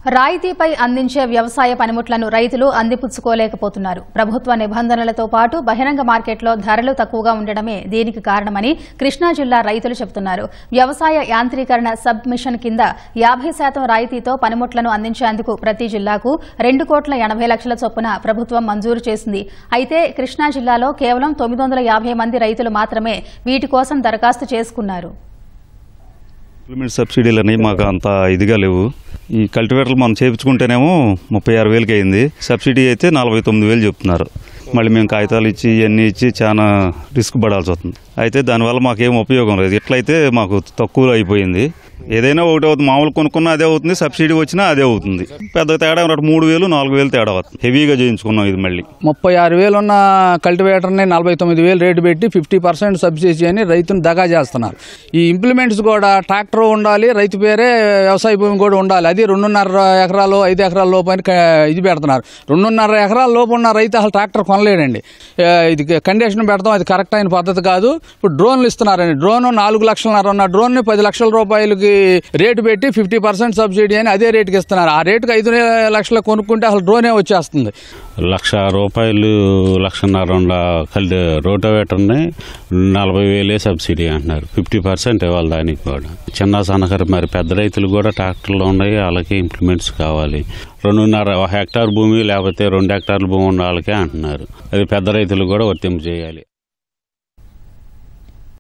రాయితీపై అందించే వ్యవసాయ పనిముట్లను రైతులు అందిపుచ్చుకోలేకపోతున్నారు. ప్రభుత్వ నిబంధనలతో పాటు బహిరంగ మార్కెట్లో ధరలు తక్కువగా ఉండడమే దీనికి కారణమని కృష్ణా జిల్లా రైతులు చెబుతున్నారు. వ్యవసాయ యాంత్రీకరణ సబ్ మిషన్ కింద 50% రాయితీతో పనిముట్లను అందించేందుకు ప్రతి జిల్లాకు 2,80,00,000 చొప్పున ప్రభుత్వం మంజూరు చేసింది. అయితే కృష్ణా జిల్లాలో కేవలం 950 మంది రైతులు మాత్రమే వీటి కోసం దరఖాస్తు చేసుకున్నారు. ఇంప్లిమెంట్ సబ్సిడీలు అనేవి మాకు అంత ఇదిగా లేవు. ఈ కల్టివేటర్లు మనం చేయించుకుంటేనేమో 36,000కి అయింది. సబ్సిడీ అయితే 49,000 చెప్తున్నారు. మళ్ళీ మేము కాగితాలు ఇచ్చి ఇవన్నీ ఇచ్చి చాలా రిస్క్ పడాల్సి వస్తుంది. అయితే దానివల్ల మాకేం ఉపయోగం లేదు. ఎట్లయితే మాకు తక్కువలో అయిపోయింది. ఏదైనా ఒకటి అవుతుంది. మామూలు కొనుక్కున్నా అదే అవుతుంది, సబ్సిడీ వచ్చినా అదే అవుతుంది. పెద్ద తేడా 3,000, 4,000 తేడా అవుతుంది. హెవీగా చేయించుకున్నాం. ఇది మళ్ళీ 36,000 ఉన్న కల్టివేటర్ని 49,000 రేటు పెట్టి 50% సబ్సిడీ అని రైతును దగా చేస్తున్నారు. ఈ ఇంప్లిమెంట్స్ కూడా ట్రాక్టర్ ఉండాలి, రైతు పేరే వ్యవసాయ భూమి కూడా ఉండాలి. అది 2.5 ఎకరాలు 5 ఎకరాల లోపు అని ఇది పెడుతున్నారు. 2.5 ఎకరాల లోపు ఉన్న రైతు అసలు ట్రాక్టర్ కొనలేడండి. ఇది కండిషన్ పెడతాం, అది కరెక్ట్ అయిన పద్ధతి కాదు. ఇప్పుడు డ్రోన్లు ఇస్తున్నారండి. డ్రోన్ 4 లక్షలన్నర ఉన్న డ్రోన్ని 10 లక్షల రూపాయలకి రేటు పెట్టి 50% సబ్సిడీ అని అదే రేటుకి ఇస్తున్నారు. ఆ రేటుకి 5 లక్షలు కొనుక్కుంటే అసలు డ్రోనే వచ్చేస్తుంది. ₹1,00,000, ₹1,50,000 రోటోవేటర్ని 40,000 సబ్సిడీ అంటున్నారు. 50% ఇవ్వాలి దానికి కూడా. చిన్న సన్నకారు మరి పెద్ద రైతులు కూడా ట్రాక్టర్లు ఉన్నాయి, వాళ్ళకి ఇంప్లిమెంట్స్ కావాలి. 2.5 హెక్టార్ భూమి లేకపోతే 2 హెక్టార్ల భూమి ఉన్న వాళ్ళకే అంటున్నారు. అది పెద్ద రైతులు కూడా వర్తింపు చేయాలి.